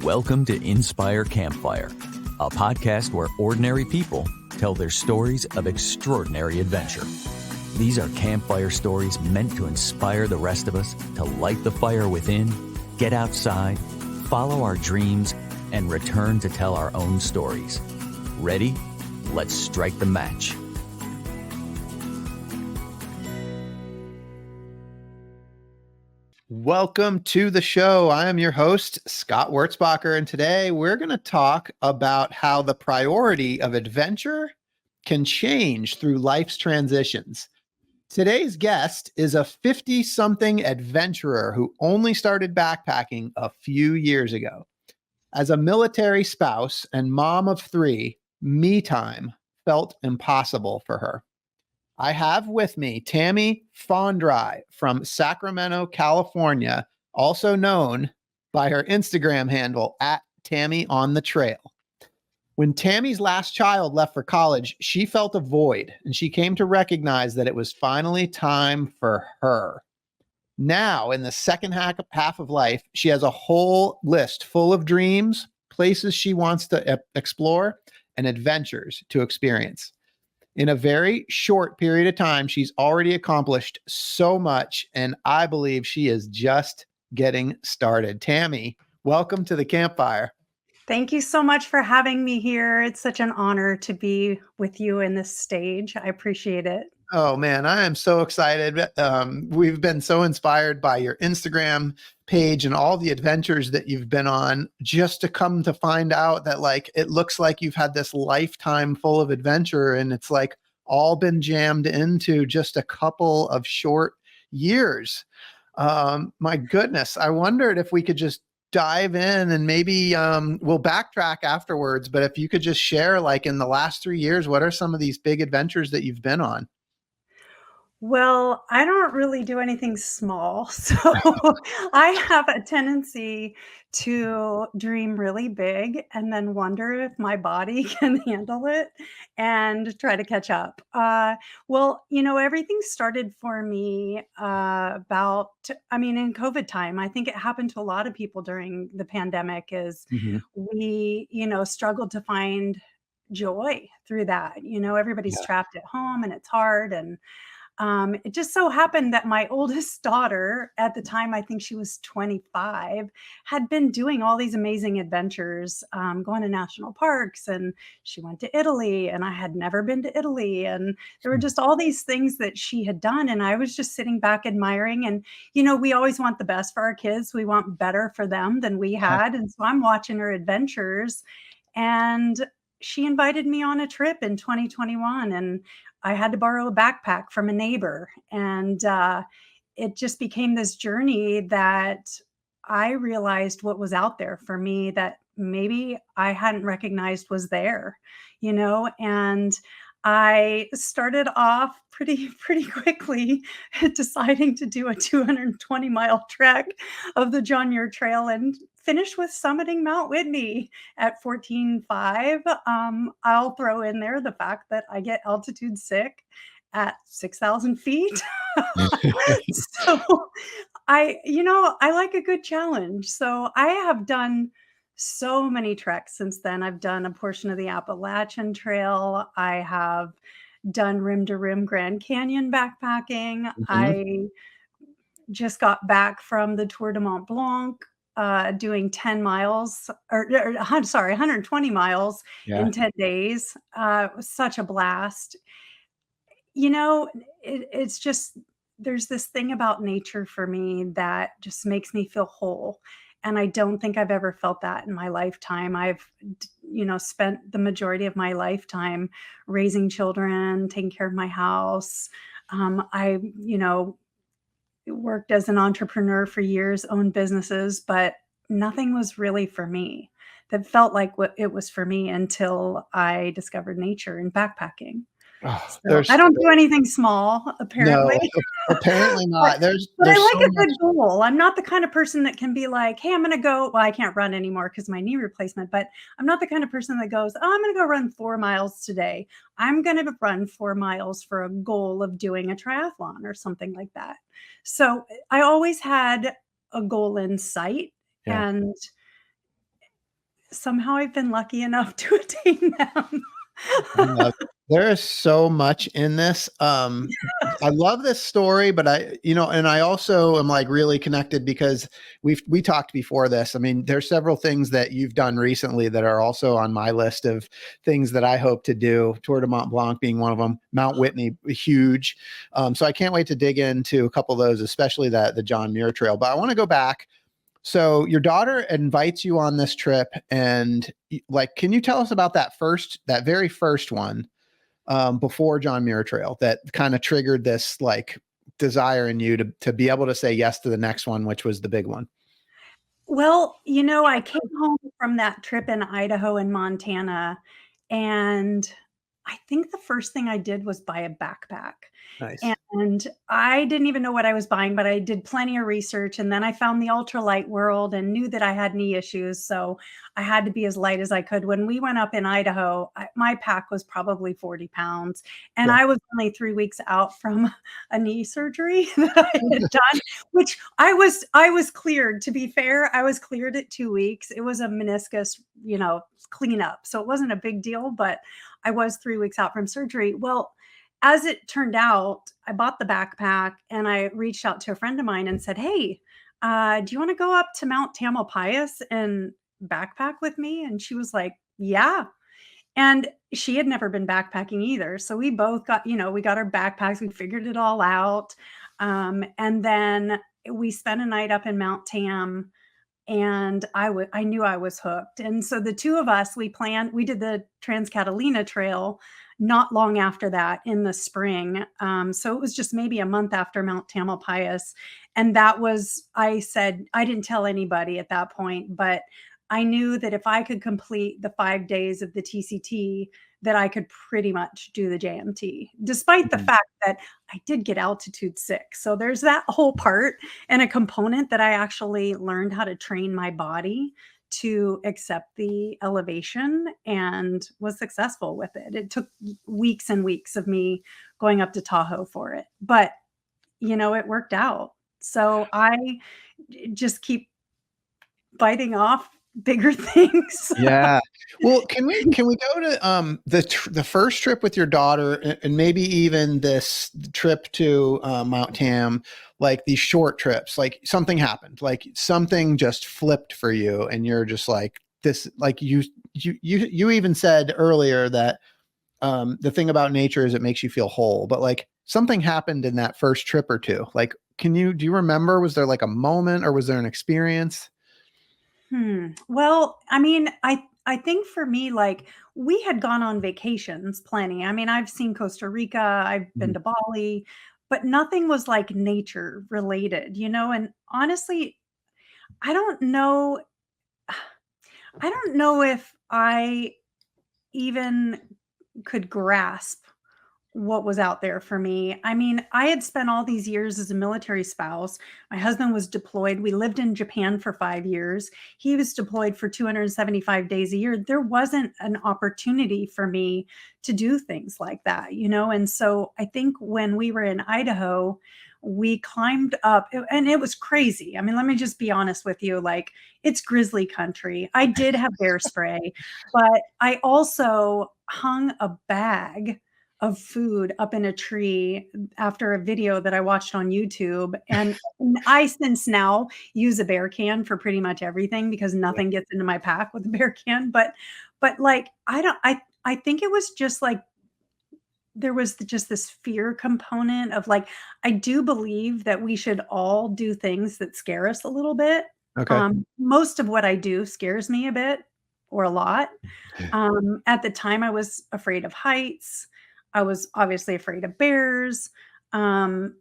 Welcome to Inspire Campfire, a podcast where ordinary people tell their stories of extraordinary adventure. These are campfire stories meant to inspire the rest of us to light the fire within, get outside, follow our dreams, and return to tell our own stories. Ready? Let's strike the match. Welcome to the show. I am your host, Scott Wurzbacher, and today we're going to talk about how the priority of adventure can change through life's transitions. Today's guest is a 50-something adventurer who only started backpacking a few years ago. As a military spouse and mom of 3, me time felt impossible for her. I have with me Tami Fandrei from Sacramento, California, also known by her Instagram handle at Tami on the Trail. When Tami's last child left for college, she felt a void, and she came to recognize that it was finally time for her. Now, in the second half of life, she has a whole list full of dreams, places she wants to explore, and adventures to experience. In a very short period of time, she's already accomplished so much, and I believe she is just getting started. Tami, welcome to the campfire. Thank you so much for having me here. It's such an honor to be with you in this stage. I appreciate it. Oh man, I am so excited. We've been so inspired by your Instagram page and all the adventures that you've been on, just to come to find out that it looks like you've had this lifetime full of adventure, and it's all been jammed into just a couple of short years. My goodness, I wondered if we could just dive in, and maybe we'll backtrack afterwards, but if you could just share, in the last 3 years, what are some of these big adventures that you've been on? Well, I don't really do anything small, so I have a tendency to dream really big and then wonder if my body can handle it and try to catch up. Everything started for me in COVID time. I think it happened to a lot of people during the pandemic is we, struggled to find joy through that. Everybody's trapped at home and it's hard. And it just so happened that my oldest daughter, at the time, I think she was 25, had been doing all these amazing adventures, going to national parks, and she went to Italy, and I had never been to Italy. And there were just all these things that she had done. And I was just sitting back admiring. And, we always want the best for our kids. We want better for them than we had. And so I'm watching her adventures, and she invited me on a trip in 2021, and I had to borrow a backpack from a neighbor. And it just became this journey that I realized what was out there for me that maybe I hadn't recognized was there, and I started off pretty quickly deciding to do a 220-mile trek of the John Muir Trail and finished with summiting Mount Whitney at 14,500. I'll throw in there the fact that I get altitude sick at 6,000 feet. So I like a good challenge. So I have done so many treks since then. I've done a portion of the Appalachian Trail. I have done rim to rim Grand Canyon backpacking. I just got back from the Tour de Mont Blanc, doing 10 miles, 120 miles in 10 days. It was such a blast. It's just, there's this thing about nature for me that just makes me feel whole. And I don't think I've ever felt that in my lifetime. I've, spent the majority of my lifetime raising children, taking care of my house. I worked as an entrepreneur for years, owned businesses, but nothing was really for me that felt like what it was for me until I discovered nature and backpacking. So I don't do anything small, apparently. No, apparently not. But I like a good goal. I'm not the kind of person that can be like, hey, I'm going to go. Well, I can't run anymore because of my knee replacement, but I'm not the kind of person that goes, oh, I'm going to go run 4 miles today. I'm going to run 4 miles for a goal of doing a triathlon or something like that. So I always had a goal in sight. And somehow I've been lucky enough to attain them. I love there is so much in this. I love this story, but and I also am like really connected because we talked before this. I mean, there's several things that you've done recently that are also on my list of things that I hope to do. Tour de Mont Blanc being one of them. Mount Whitney, huge. So I can't wait to dig into a couple of those, especially the John Muir Trail. But I want to go back. So your daughter invites you on this trip, and like, can you tell us about that very first one, before John Muir Trail, that kind of triggered this like desire in you to be able to say yes to the next one, which was the big one? Well, I came home from that trip in Idaho and Montana, and I think the first thing I did was buy a backpack. Nice. And I didn't even know what I was buying, but I did plenty of research, and then I found the ultralight world and knew that I had knee issues, so I had to be as light as I could. When we went up in Idaho, my pack was probably 40 pounds, and Yeah. I was only 3 weeks out from a knee surgery that I had done, which I was cleared. To be fair, I was cleared at 2 weeks. It was a meniscus, cleanup, so it wasn't a big deal, but I was 3 weeks out from surgery. Well, as it turned out, I bought the backpack and I reached out to a friend of mine and said, "Hey, do you want to go up to Mount Tamalpais and backpack with me?" And she was like, "Yeah." And she had never been backpacking either. So we both got, we got our backpacks, we figured it all out. And then we spent a night up in Mount Tam, and I knew I was hooked. And so the two of us, we did the Trans Catalina Trail not long after that in the spring. So it was just maybe a month after Mount Tamalpais. And I said, I didn't tell anybody at that point, but I knew that if I could complete the 5 days of the TCT, that I could pretty much do the JMT, despite the Mhm. fact that I did get altitude sick. So there's that whole part and a component that I actually learned how to train my body to accept the elevation and was successful with it. It took weeks and weeks of me going up to Tahoe for it, but it worked out. So I just keep biting off bigger things. Yeah. Well, can we go to the first trip with your daughter, and maybe even this trip to Mount Tam, like these short trips, like something happened, like something just flipped for you, and you're just like this, like you even said earlier that the thing about nature is it makes you feel whole, but like something happened in that first trip or two. Like, do you remember? Was there like a moment, or was there an experience? Well, I mean, I think for me, like, we had gone on vacations plenty. I mean, I've seen Costa Rica, I've been Mhm. to Bali, but nothing was like nature related, and honestly, I don't know I don't know if I even could grasp what was out there for me. I mean, I had spent all these years as a military spouse. My husband was deployed. We lived in Japan for 5 years. He was deployed for 275 days a year. There wasn't an opportunity for me to do things like that. And so I think when we were in Idaho, we climbed up and it was crazy. I mean, let me just be honest with you, like, it's grizzly country. I did have bear spray, but I also hung a bag of food up in a tree after a video that I watched on YouTube. And I since now use a bear can for pretty much everything because nothing gets into my pack with a bear can. But like, I think it was just like there was just this fear component of like, I do believe that we should all do things that scare us a little bit. Okay. Most of what I do scares me a bit or a lot. At the time, I was afraid of heights. I was obviously afraid of bears. And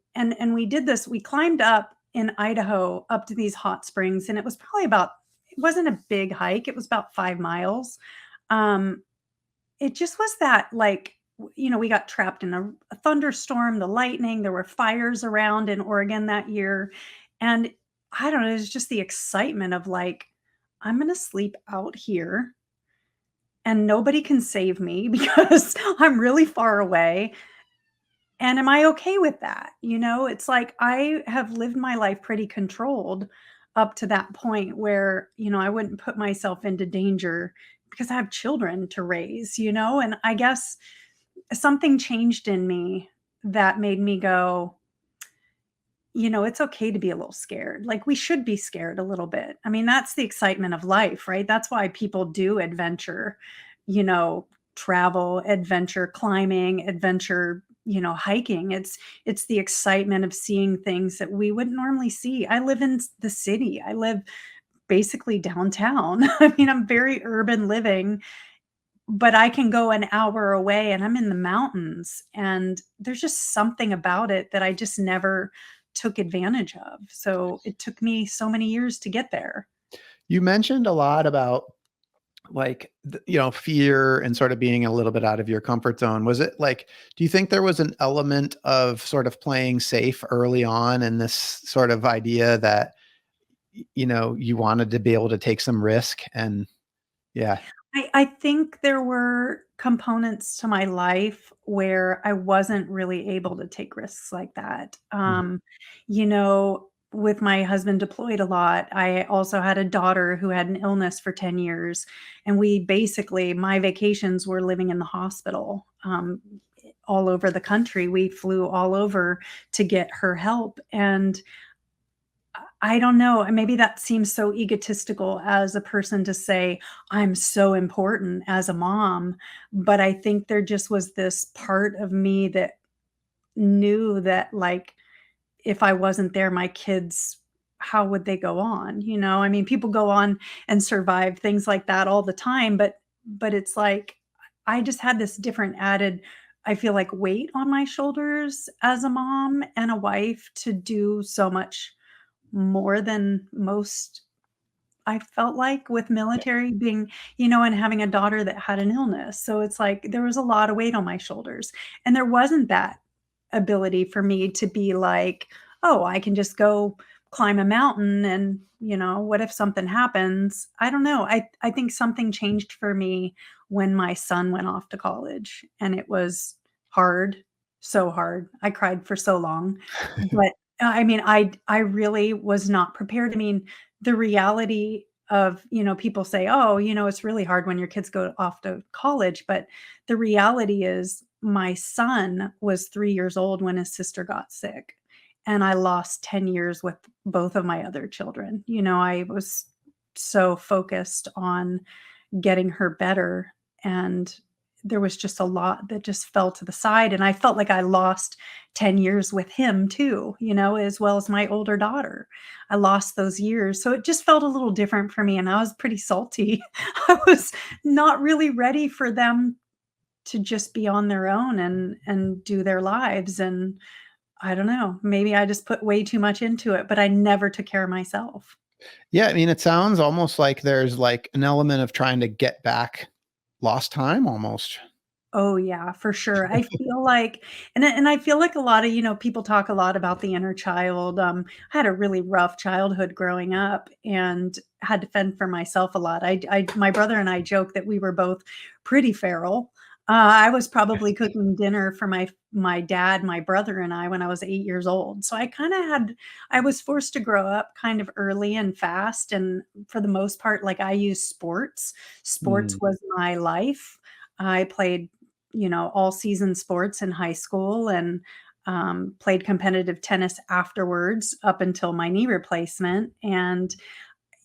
we did this. We climbed up in Idaho up to these hot springs, and it was probably it wasn't a big hike. It was about 5 miles. Um, it just was that like, we got trapped in a thunderstorm, the lightning, there were fires around in Oregon that year. And I don't know, it was just the excitement of like, I'm going to sleep out here and nobody can save me because I'm really far away. And am I okay with that? It's like I have lived my life pretty controlled. up to that point where, I wouldn't put myself into danger because I have children to raise, and I guess something changed in me that made me go, it's okay to be a little scared. Like, we should be scared a little bit. I mean, that's the excitement of life, right? That's why people do adventure, you know, travel, adventure, climbing, adventure, hiking. It's the excitement of seeing things that we wouldn't normally see. I live in the city. I live basically downtown. I mean, I'm very urban living, but I can go an hour away and I'm in the mountains, and there's just something about it that I just never took advantage of. So it took me so many years to get there. You mentioned a lot about like, fear and sort of being a little bit out of your comfort zone. Was it like, do you think there was an element of sort of playing safe early on and this sort of idea that, you wanted to be able to take some risk and yeah. I think there were components to my life where I wasn't really able to take risks like that. Mhm. With my husband deployed a lot, I also had a daughter who had an illness for 10 years. And my vacations were living in the hospital, all over the country. We flew all over to get her help. And I don't know, maybe that seems so egotistical as a person to say, "I'm so important as a mom," but I think there just was this part of me that knew that, like, if I wasn't there, my kids, how would they go on, I mean, people go on and survive things like that all the time, but it's like, I just had this different added, I feel like, weight on my shoulders as a mom and a wife to do so much more than most. I felt like with military being, and having a daughter that had an illness. So it's like there was a lot of weight on my shoulders. And there wasn't that ability for me to be like, "Oh, I can just go climb a mountain and, what if something happens?" I don't know. I think something changed for me when my son went off to college, and it was hard, so hard. I cried for so long. But I mean, I really was not prepared. I mean, the reality of, people say, "Oh, it's really hard when your kids go off to college," but the reality is my son was 3 years old when his sister got sick, and I lost 10 years with both of my other children. I was so focused on getting her better, and there was just a lot that just fell to the side, and I felt like I lost 10 years with him too, as well as my older daughter. I lost those years, so it just felt a little different for me, and I was pretty salty. I was not really ready for them to just be on their own and do their lives, and I don't know, maybe I just put way too much into it, but I never took care of myself. Yeah, I mean, it sounds almost like there's like an element of trying to get back lost time almost. Oh, yeah, for sure. I feel like, and I feel like a lot of, people talk a lot about the inner child. I had a really rough childhood growing up and had to fend for myself a lot. My brother and I joke that we were both pretty feral. I was probably cooking dinner for my dad, my brother, and I when I was 8 years old. So I was forced to grow up kind of early and fast. And for the most part, like, I used sports. Sports Mm. was my life. I played, all season sports in high school, and played competitive tennis afterwards up until my knee replacement. And,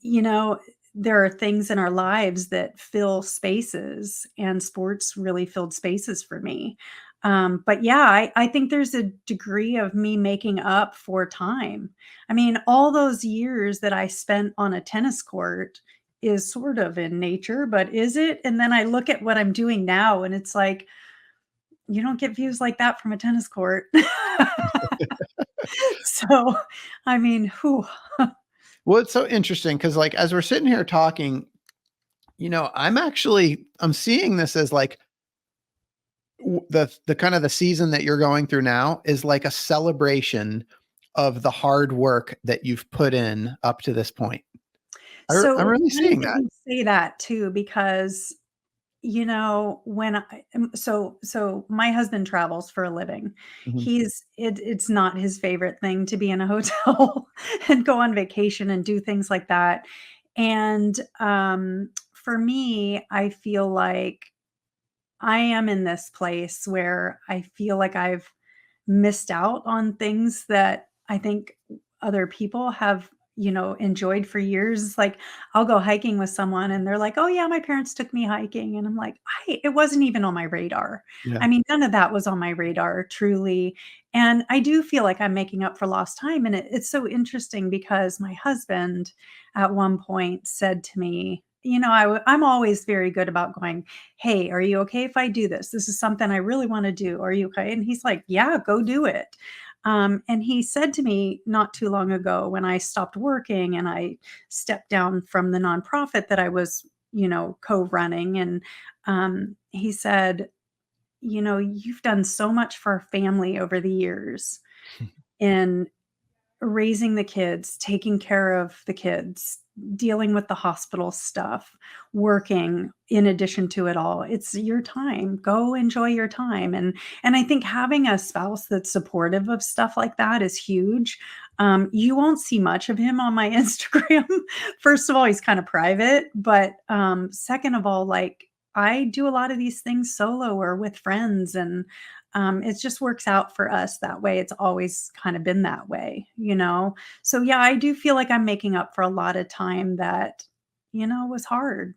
you know, there are things in our lives that fill spaces, and sports really filled spaces for me. But yeah, I think there's a degree of me making up for time. I mean, all those years that I spent on a tennis court is sort of in nature, but is it? And then I look at what I'm doing now, and it's like, you don't get views like that from a tennis court. So, I mean, whew. Well, it's so interesting because, like, as we're sitting here talking, I'm seeing this as like the kind of the season that you're going through now is like a celebration of the hard work that you've put in up to this point. So I'm it's really funny seeing that that. you say that too, because when so my husband travels for a living. Mhm. It's not his favorite thing to be in a hotel and go on vacation and do things like that. And for me, I feel like I am in this place where I feel like I've missed out on things that I think other people have, enjoyed for years. It's like I'll go hiking with someone and they're like, "Oh yeah, my parents took me hiking." And I'm like, it wasn't even on my radar. Yeah. I mean, none of that was on my radar truly. And I do feel like I'm making up for lost time. And it's so interesting because my husband at one point said to me, I'm always very good about going, "Hey, are you okay if I do this? This is something I really want to do. Are you okay?" And he's like, "Yeah, go do it." And he said to me not too long ago when I stopped working and I stepped down from the nonprofit that I was, co-running. And he said, "You've done so much for our family over the years in raising the kids, taking care of the kids, dealing with the hospital stuff, working in addition to it all. It's your time. Go enjoy your time." And I think having a spouse that's supportive of stuff like that is huge. You won't see much of him on my Instagram. First of all, he's kind of private, but second of all, like I do a lot of these things solo or with friends, and it just works out for us that way. It's always kind of been that way. So yeah, I do feel like I'm making up for a lot of time that, was hard.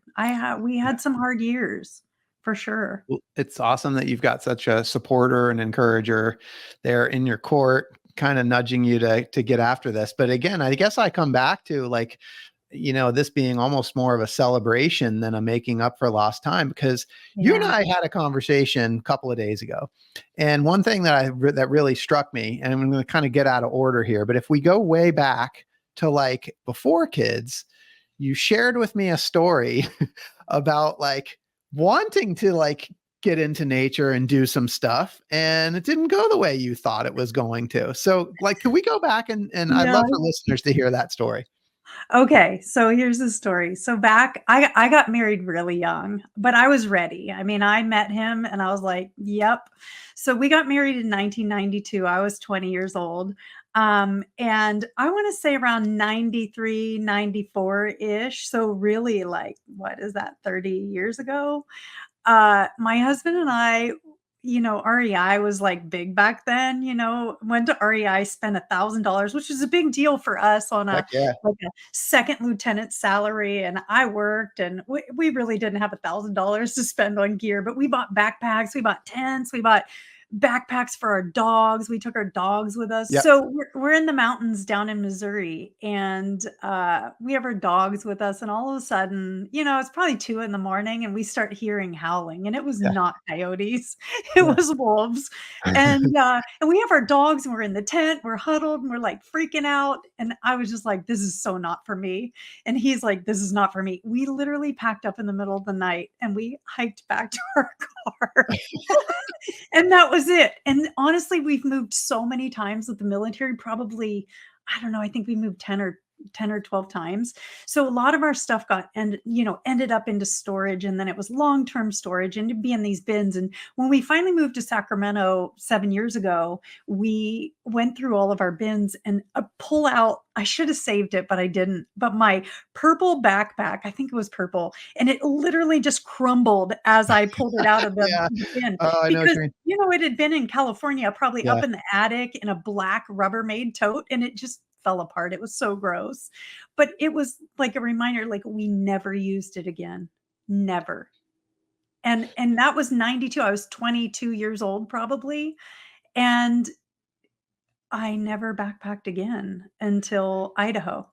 We had some hard years for sure. Well, it's awesome that you've got such a supporter and encourager there in your court, kind of nudging you to get after this. But again, I guess I come back to like, this being almost more of a celebration than a making up for lost time, because you and Yeah. I had a conversation a couple of days ago. And one thing that really struck me, and I'm going to kind of get out of order here, but if we go way back to like before kids, you shared with me a story about like wanting to like get into nature and do some stuff, and it didn't go the way you thought it was going to. So like, can we go back and I'd Yeah. love for listeners to hear that story. Okay, so here's the story. So back I got married really young, but I was ready. I mean, I met him and I was like, "Yep." So we got married in 1992. I was 20 years old. And I want to say around 93, 94-ish. So really like what is that 30 years ago? My husband and I, REI was like big back then, went to REI, spent $1,000, which is a big deal for us on Heck a yeah. like a second lieutenant salary. And I worked and we really didn't have $1,000 to spend on gear, but we bought backpacks, we bought tents, we bought backpacks for our dogs. We took our dogs with us. Yep. So we're in the mountains down in Missouri, and we have our dogs with us. And all of a sudden, it's probably 2 in the morning, and we start hearing howling. And it was Yeah. not coyotes, it Yeah. was wolves. And we have our dogs, and we're in the tent, we're huddled, and we're like freaking out. And I was just like, this is so not for me. And he's like, this is not for me. We literally packed up in the middle of the night and we hiked back to our car. And that was it. And honestly, we've moved so many times with the military, probably, I don't know, I think we moved 10 or 12 times. So a lot of our stuff ended up into storage, and then it was long-term storage and to be in these bins. And when we finally moved to Sacramento 7 years ago, we went through all of our bins and pull out, I should have saved it, but I didn't. But my purple backpack, I think it was purple, and it literally just crumbled as I pulled it out of the Yeah. bin Oh, I know what because you mean. it had been in California, probably Yeah. up in the attic in a black Rubbermaid tote, and it just fell apart. It was so gross. But it was like a reminder, like we never used it again. Never. And that was 92. I was 22 years old probably, and I never backpacked again until Idaho.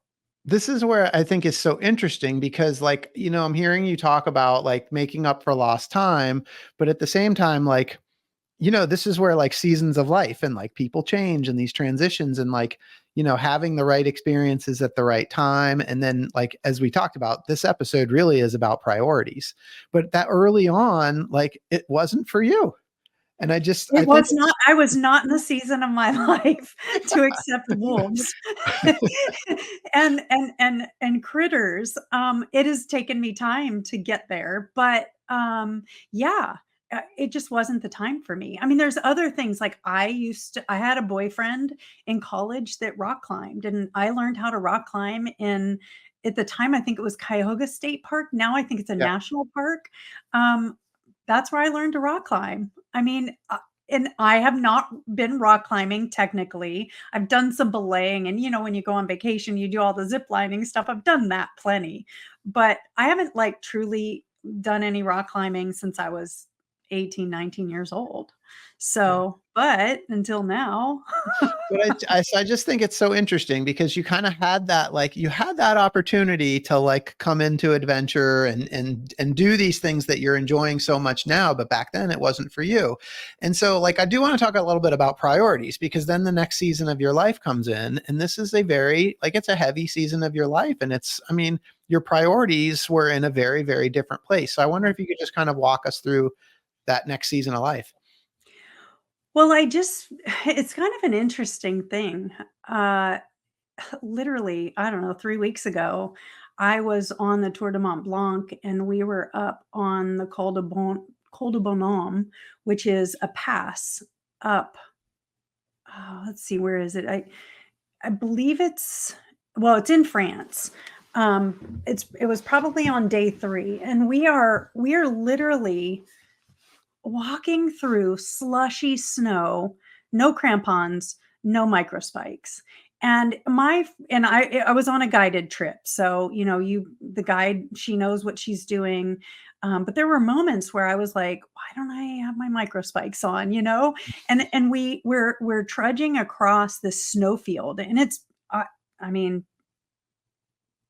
This is where I think is so interesting because like, I'm hearing you talk about like making up for lost time, but at the same time, like, this is where like seasons of life and like people change and these transitions and like, having the right experiences at the right time. And then like, as we talked about, this episode really is about priorities, but that early on, like it wasn't for you. And I It think was not I was not in the season of my life to accept wolves and critters. It has taken me time to get there, but Yeah, it just wasn't the time for me. I mean, there's other things like I had a boyfriend in college that rock climbed, and I learned how to rock climb at the time, I think it was Cuyahoga State Park. Now I think it's a Yeah. national park. Um, that's where I learned to rock climb. I mean, and I have not been rock climbing technically. I've done some belaying, and when you go on vacation, you do all the zip lining stuff. I've done that plenty, but I haven't like truly done any rock climbing since I was 18, 19 years old. Yeah. So, but until now. But I just think it's so interesting because you kind of had that, like, you had that opportunity to like come into adventure and do these things that you're enjoying so much now, but back then it wasn't for you. And so like I do want to talk a little bit about priorities, because then the next season of your life comes in, and this is a very, like, it's a heavy season of your life, and it's, I mean, your priorities were in a very, very different place. So I wonder if you could just kind of walk us through that next season of life. Well, it's kind of an interesting thing. Uh, Literally, I don't know, 3 weeks ago, I was on the Tour de Mont Blanc, and we were up on the Col de Bonhomme, which is a pass up. Oh, let's see, where is it? I believe it's in France. It was probably on day 3, and we are literally walking through slushy snow, no crampons, no micro spikes. And I was on a guided trip. So, the guide, she knows what she's doing. But there were moments where I was like, why don't I have my micro spikes on, And we're trudging across this snowfield, and I mean,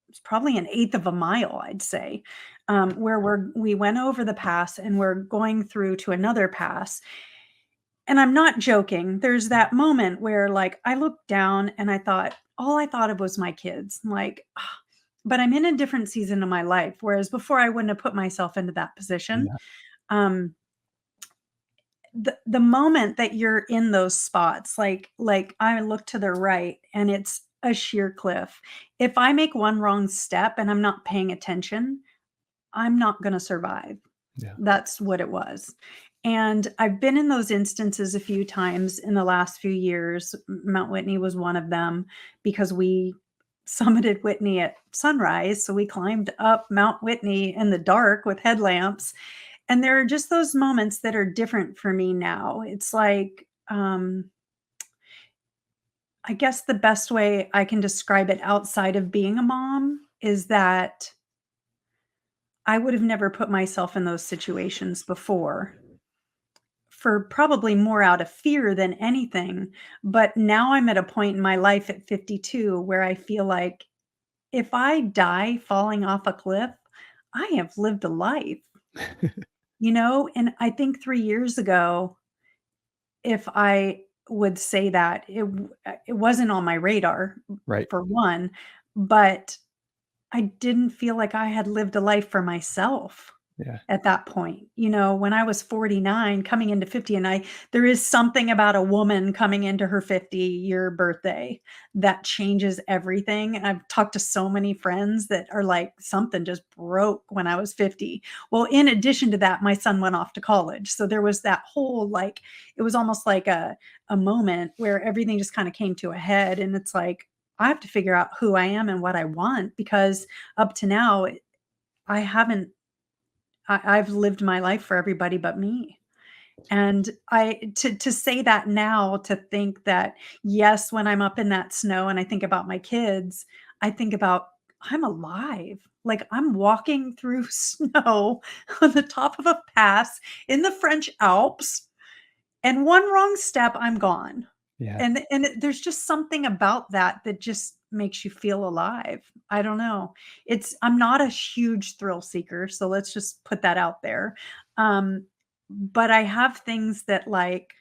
it's probably an eighth of a mile, I'd say, where we went over the pass, and we're going through to another pass. And I'm not joking. There's that moment where, like, I looked down and all I thought of was my kids. Like, but I'm in a different season of my life. Whereas before, I wouldn't have put myself into that position. Yeah. Um, the moment that you're in those spots, like I look to the right and it's a sheer cliff. If I make one wrong step and I'm not paying attention, I'm not going to survive. Yeah. That's what it was. And I've been in those instances a few times in the last few years. Mount Whitney was one of them, because we summited Whitney at sunrise. So we climbed up Mount Whitney in the dark with headlamps. And there are just those moments that are different for me now. It's like, I guess the best way I can describe it outside of being a mom is that I would have never put myself in those situations before, for probably more out of fear than anything. But now I'm at a point in my life at 52 where I feel like if I die falling off a cliff, I have lived a life, And I think 3 years ago, if I would say that, it wasn't on my radar, Right. for one, but I didn't feel like I had lived a life for myself Yeah. at that point. When I was 49 coming into 50, and there is something about a woman coming into her 50-year birthday that changes everything. And I've talked to so many friends that are like, something just broke when I was 50. Well, in addition to that, my son went off to college. So there was that whole, like, it was almost like a moment where everything just kind of came to a head. And it's like, I have to figure out who I am and what I want, because up to now, I haven't I've lived my life for everybody but me. And to say that now, to think that, yes, when I'm up in that snow and I think about my kids, I think about, I'm alive. Like, I'm walking through snow on the top of a pass in the French Alps, and one wrong step, I'm gone. Yeah. There's just something about that that just makes you feel alive. I don't know. I'm not a huge thrill seeker, so let's just put that out there. Um, but I have things that, like,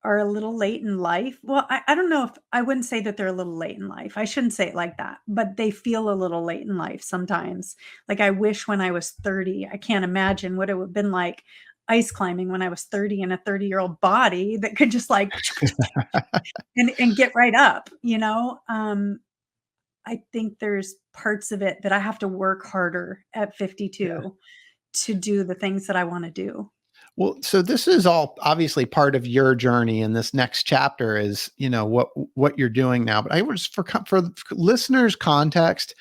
are a little late in life. Well, I don't know, if I wouldn't say that they're a little late in life. I shouldn't say it like that, but they feel a little late in life sometimes. Like, I wish when I was 30, I can't imagine what it would have been like ice climbing when I was 30, in a 30-year-old body that could just, like, and get right up. I think there's parts of it that I have to work harder at Yeah. 52 to do the things that I want to do. Well, so this is all obviously part of your journey, and this next chapter is, what you're doing now. But I was for listeners' context,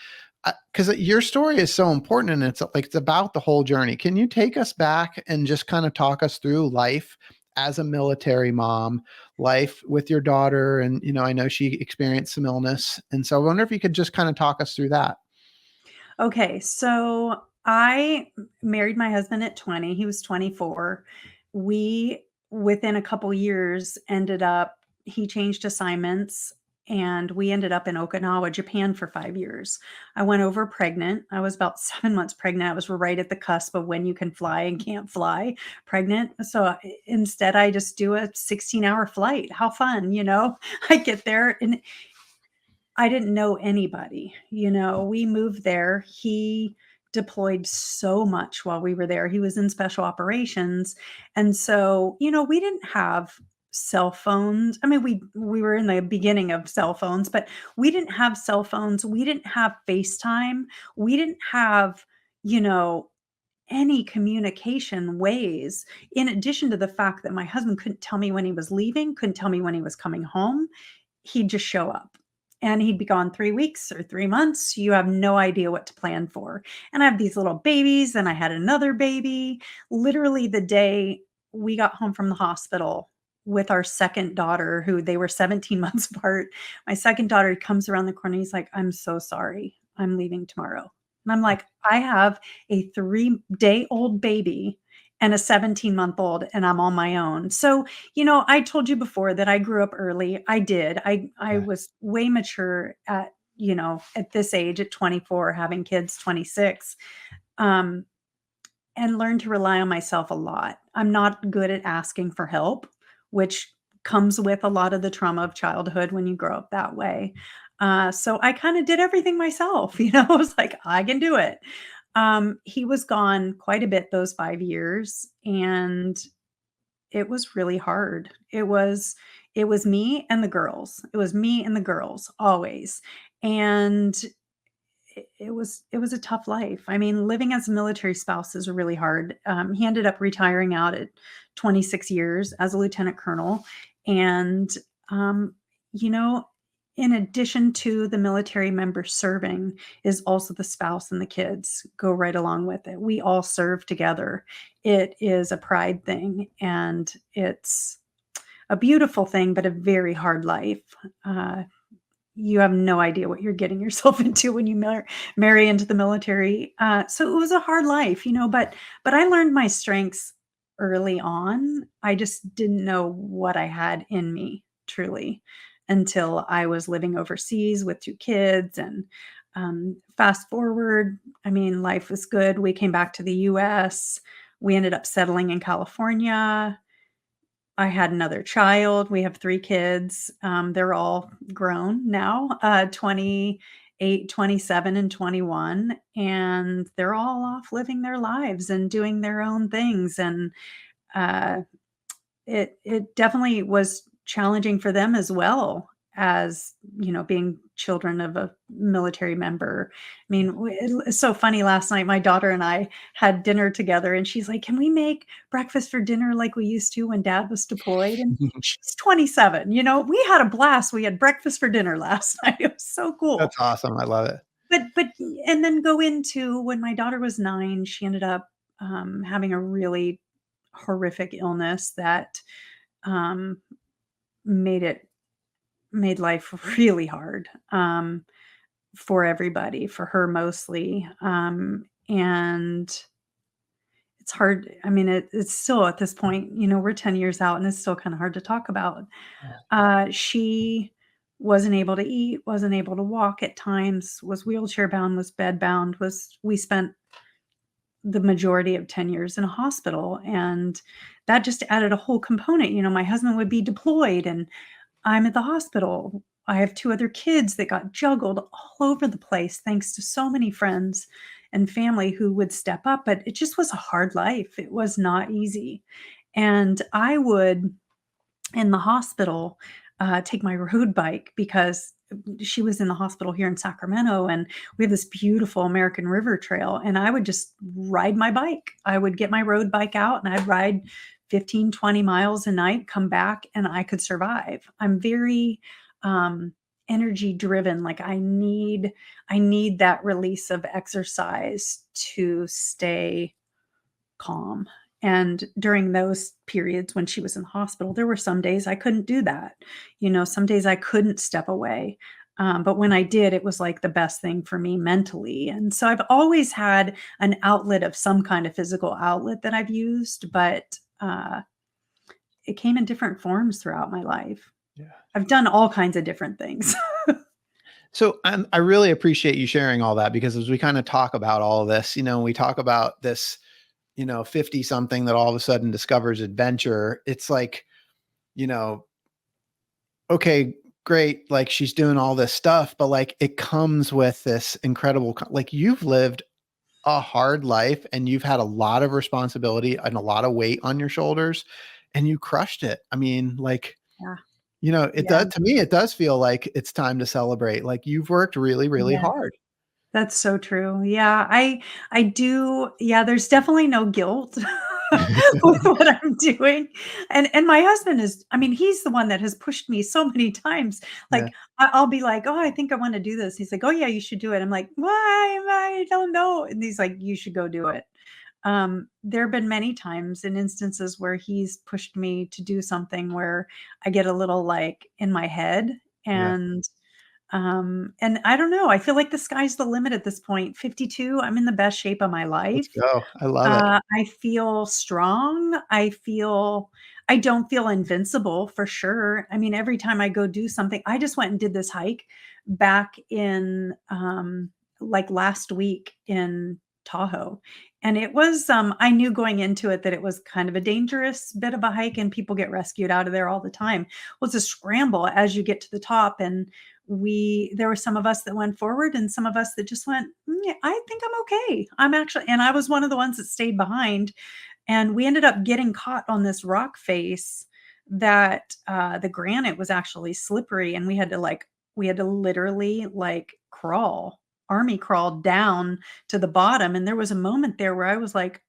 because your story is so important, and it's about the whole journey. Can you take us back and just kind of talk us through life as a military mom, life with your daughter, and I know she experienced some illness, and so I wonder if you could just kind of talk us through that. Okay, so I married my husband at 20. He was 24. We, within a couple years, he changed assignments and we ended up in Okinawa, Japan for 5 years. I went over pregnant. I was about 7 months pregnant. I was right at the cusp of when you can fly and can't fly pregnant. So instead, I just do a 16-hour flight. How fun, I get there and I didn't know anybody, we moved there. He deployed so much while we were there. He was in special operations. And so, we didn't have cell phones. I mean, we were in the beginning of cell phones, but we didn't have cell phones. We didn't have FaceTime. We didn't have, you know, any communication ways, in addition to the fact that my husband couldn't tell me when he was leaving, couldn't tell me when he was coming home. He'd just show up and he'd be gone 3 weeks or 3 months. You have no idea what to plan for. And I have these little babies, and I had another baby. Literally the day we got home from the hospital with our second daughter, who they were 17 months apart, my second daughter comes around the corner. He's like, "I'm so sorry. I'm leaving tomorrow." And I'm like, "I have a 3-day-old baby and a 17-month-old, and I'm on my own." So, I told you before that I grew up early. I did. I Yeah. was way mature at this age, at 24, having kids 26, um, and learned to rely on myself a lot. I'm not good at asking for help, which comes with a lot of the trauma of childhood when you grow up that way. So I kind of did everything myself. I was like, I can do it. He was gone quite a bit those 5 years, and it was really hard. It was me and the girls. It was me and the girls always. And it was a tough life. I mean, living as a military spouse is really hard. He ended up retiring out at 26 years as a lieutenant colonel, and um, you know, in addition to the military member serving, is also the spouse and the kids go right along with it. We all serve together. It is a pride thing, and it's a beautiful thing, but a very hard life. Uh, you have no idea what you're getting yourself into when you marry into the military. So it was a hard life, but I learned my strengths early on. I just didn't know what I had in me truly until I was living overseas with 2 kids. And fast forward, I mean, life was good. We came back to the US. We ended up settling in California. I had another child. We have 3 kids. They're all grown now, 28, 27, and 21, and they're all off living their lives and doing their own things. And uh, it definitely was challenging for them as well, as, being children of a military member. I mean, it's so funny. Last night, my daughter and I had dinner together, and she's like, "Can we make breakfast for dinner like we used to when dad was deployed?" And she's 27. We had a blast. We had breakfast for dinner last night. It was so cool. That's awesome. I love it. But and then go into when my daughter was 9, she ended up having a really horrific illness that um, made life really hard, for everybody, for her mostly. And it's hard. I mean, it's still at this point, we're 10 years out, and it's still kind of hard to talk about. She wasn't able to eat, wasn't able to walk at times, was wheelchair bound, was bed bound, we spent the majority of 10 years in a hospital. And that just added a whole component. My husband would be deployed, and I'm at the hospital. I have 2 other kids that got juggled all over the place thanks to so many friends and family who would step up, but it just was a hard life. It was not easy. And I would, in the hospital, take my road bike because she was in the hospital here in Sacramento, and we have this beautiful American River Trail, and I would just ride my bike. I would get my road bike out and I'd ride 15, 20 miles a night, come back, and I could survive. I'm very energy driven. Like I need that release of exercise to stay calm. And during those periods when she was in the hospital, there were some days I couldn't do that. Some days I couldn't step away. But when I did, it was like the best thing for me mentally. And so I've always had an outlet of some kind of physical outlet that I've used, but it came in different forms throughout my life. Yeah. I've done all kinds of different things. So I really appreciate you sharing all that, because as we kind of talk about all of this, we talk about this, 50 something that all of a sudden discovers adventure. It's like, okay, great. Like, she's doing all this stuff, but like, it comes with this incredible, like, you've lived a hard life and you've had a lot of responsibility and a lot of weight on your shoulders, and you crushed it. I mean, like, Yeah. it Yeah. does, to me, it does feel like it's time to celebrate. Like, you've worked really, really Yeah. hard. That's so true. Yeah, I do. Yeah, there's definitely no guilt with what I'm doing. And my husband is, I mean, he's the one that has pushed me so many times. Yeah. Like I'll be like, "Oh, I think I want to do this." He's like, "Oh yeah, you should do it." I'm like, "Why? I don't know." And he's like, "You should go do it." There have been many times and instances where he's pushed me to do something where I get a little like in my head, Yeah. and I don't know, I feel like the sky's the limit at this point. 52, I'm in the best shape of my Let's life. go. I love it. I feel strong. I don't feel invincible for sure. I mean, every time I go do something, I just went and did this hike back in like last week in Tahoe. And it was I knew going into it that it was kind of a dangerous bit of a hike and people get rescued out of there all the time. Well, it's a scramble as you get to the top, and there were some of us that went forward and some of us that just went, yeah, I think I'm okay. I'm actually, and I was one of the ones that stayed behind. And we ended up getting caught on this rock face that the granite was actually slippery. And we had to literally like army crawl down to the bottom. And there was a moment there where I was like,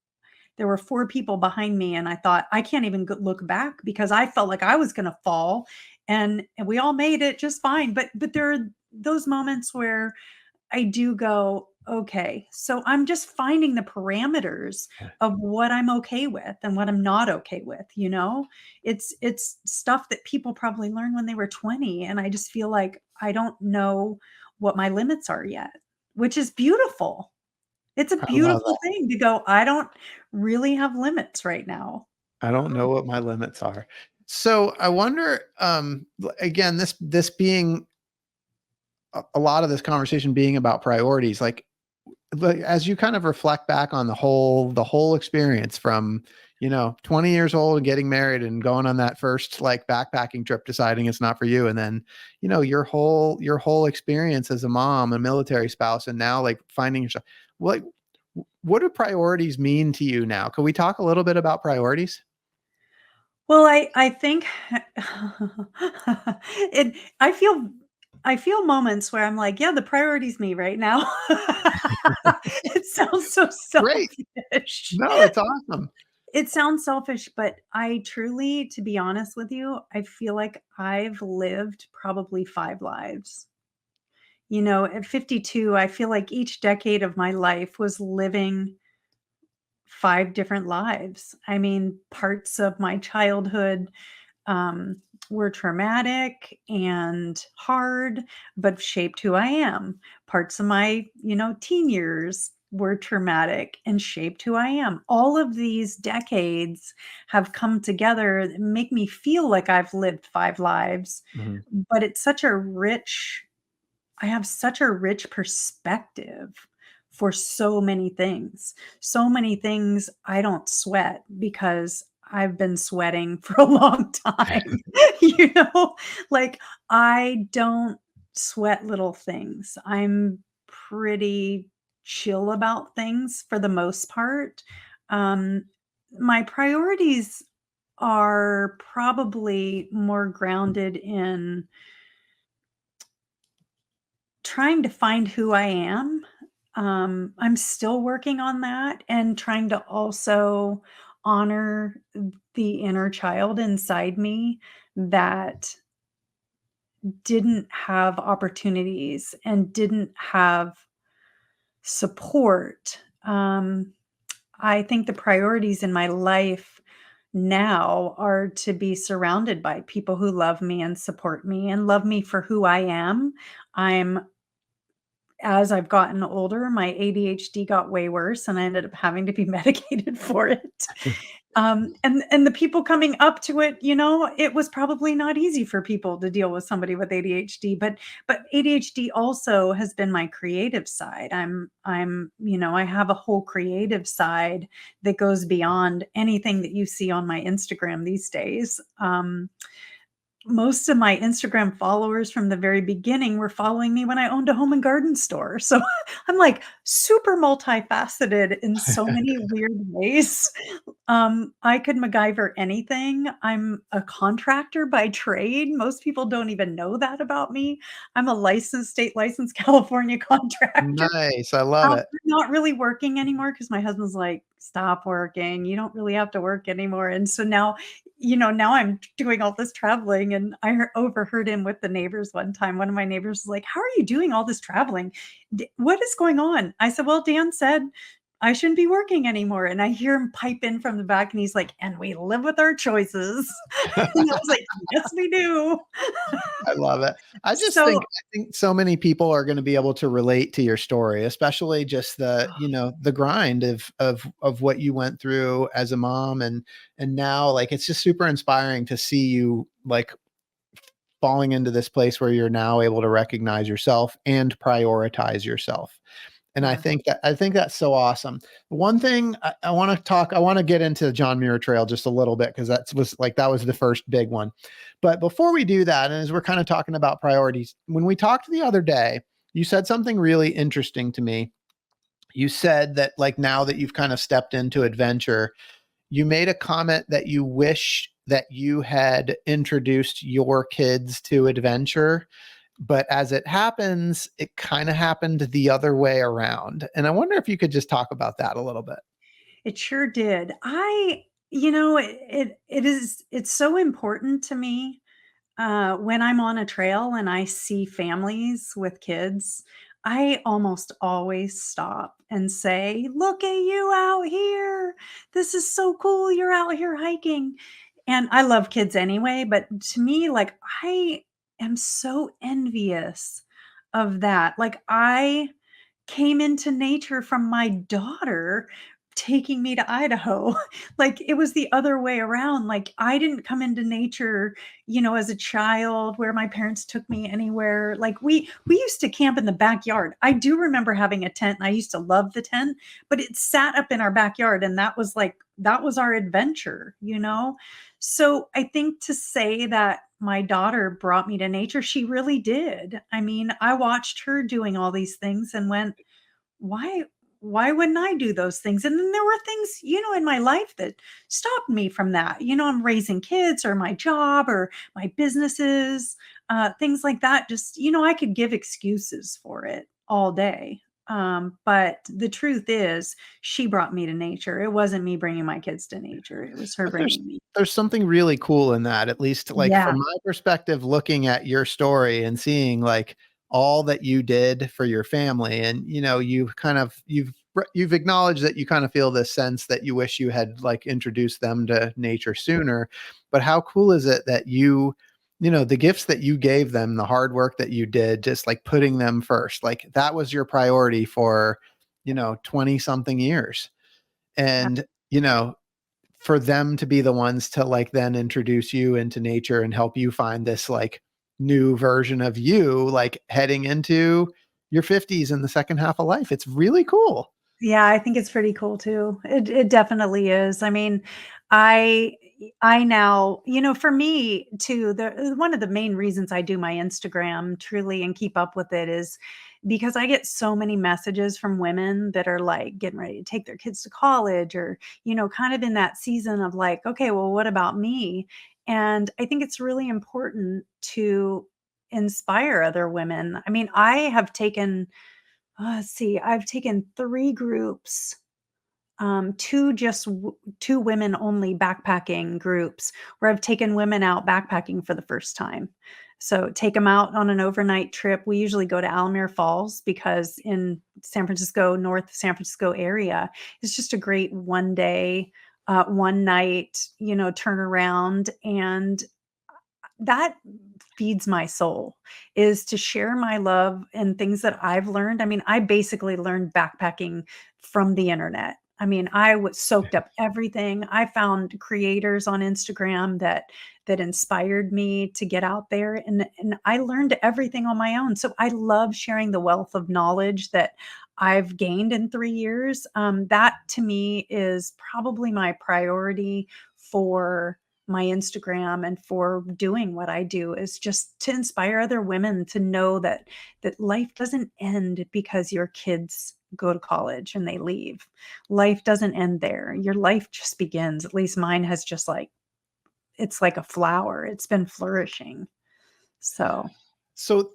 there were 4 people behind me, and I thought, "I can't even look back," because I felt like I was gonna fall, and we all made it just fine, but there are those moments where I do go, "Okay, so I'm just finding the parameters of what I'm okay with and what I'm not okay with," you know? It's stuff that people probably learned when they were 20, and I just feel like I don't know what my limits are yet, which is beautiful. It's a I love beautiful that. thing to go, "I don't really have limits right now." I don't know what my limits are. So I wonder, again, this being a lot of this conversation being about priorities, like as you kind of reflect back on the whole experience from 20 years old and getting married and going on that first like backpacking trip, deciding it's not for you, and then your whole experience as a mom, a military spouse, and now like finding yourself, like what do priorities mean to you now? Can we talk a little bit about priorities? Well, I think it I feel moments where I'm like, "Yeah, the priority's me right now." It sounds so Great. selfish. No, it's awesome. It sounds selfish, but I truly, to be honest with you, I feel like I've lived probably 5 lives. At 52, I feel like each decade of my life was living 5 different lives. I mean, parts of my childhood, um, were traumatic and hard, but shaped who I am. Parts of my, teen years were traumatic and shaped who I am. All of these decades have come together and make me feel like I've lived 5 lives, Mhm. but it's such a rich I have such a rich perspective for so many things. So many things I don't sweat because I've been sweating for a long time. You know, like I don't sweat little things. I'm pretty chill about things for the most part. Um, my priorities are probably more grounded in trying to find who I am. I'm still working on that and trying to also honor the inner child inside me that didn't have opportunities and didn't have support. I think the priorities in my life now are to be surrounded by people who love me and support me and love me for who I am. I'm As I've gotten older, my ADHD got way worse and I ended up having to be medicated for it. And the people coming up to it, it was probably not easy for people to deal with somebody with ADHD, but ADHD also has been my creative side. I have a whole creative side that goes beyond anything that you see on my Instagram these days. Most of my Instagram followers from the very beginning were following me when I owned a home and garden store. So I'm like super multifaceted in so many weird ways. I could MacGyver anything. I'm a contractor by trade. Most people don't even know that about me. I'm a state licensed California contractor. Nice. I love it. I'm not really working anymore because my husband's like, "Stop working. You don't really have to work anymore." And so now I'm doing all this traveling, and I overheard him with the neighbors one time. One of my neighbors was like, "How are you doing all this traveling? What is going on?" I said, "Well, Dan said I shouldn't be working anymore." And I hear him pipe in from the back and he's like, "And we live with our choices." And I was like, "Yes, we do." I love it. So I think so many people are going to be able to relate to your story, especially just the grind of what you went through as a mom, and now, like, it's just super inspiring to see you, like, falling into this place where you're now able to recognize yourself and prioritize yourself. And yeah. I think that's so awesome. One thing I want to I want to get into John Muir Trail just a little bit, because that was the first big one. But before we do that, and as we're kind of talking about priorities, when we talked the other day, you said something really interesting to me. You said that, like, now that you've kind of stepped into adventure, you made a comment that you wish that you had introduced your kids to adventure, but as it happens, it kind of happened the other way around. And I wonder if you could just talk about that a little bit. It sure did. It's so important to me when I'm on a trail and I see families with kids. I almost always stop and say, "Look at you out here. This is so cool. You're out here hiking." And I love kids anyway, but to me, like, I am so envious of that. Like, I came into nature from my daughter taking me to Idaho. Like, it was the other way around. Like, I didn't come into nature, as a child where my parents took me anywhere. Like, we used to camp in the backyard. I do remember having a tent, and I used to love the tent, but it sat up in our backyard, and that was our adventure. So, I think to say that my daughter brought me to nature, she really did. I mean, I watched her doing all these things and went, why why wouldn't I do those things? And then there were things, in my life that stopped me from that. I'm raising kids or my job or my businesses, things like that. Just, I could give excuses for it all day. But the truth is, she brought me to nature. It wasn't me bringing my kids to nature. It was her But there's bringing me. there's something really cool in that, at least, like, Yeah. from my perspective, looking at your story and seeing, like, all that you did for your family. And you've acknowledged that you kind of feel this sense that you wish you had, like, introduced them to nature sooner. But how cool is it that the gifts that you gave them, the hard work that you did, just like putting them first, like, that was your priority for 20 something years. And for them to be the ones to, like, then introduce you into nature and help you find this, like, new version of you, like, heading into your 50s in the second half of life. It's really cool. Yeah, I think it's pretty cool too. It definitely is. I mean, I I now, for me too, the one of the main reasons I do my Instagram truly and keep up with it is because I get so many messages from women that are like getting ready to take their kids to college or, kind of in that season of like, okay, well, what about me? And I think it's really important to inspire other women. I mean, I have taken, I've taken 3 groups, 2 2 women only backpacking groups where I've taken women out backpacking for the first time. So take them out on an overnight trip. We usually go to Alamere Falls because in San Francisco, North San Francisco area, it's just a great one day, one night, turnaround. And that feeds my soul, is to share my love and things that I've learned. I mean, I basically learned backpacking from the internet. I mean, I was soaked up everything. I found creators on Instagram that inspired me to get out there, and I learned everything on my own. So I love sharing the wealth of knowledge that I've gained in 3 years. That to me is probably my priority for my Instagram and for doing what I do, is just to inspire other women to know that life doesn't end because your kids go to college and they leave. Life doesn't end there. Your life just begins. At least mine has just it's like a flower. It's been flourishing. So, So,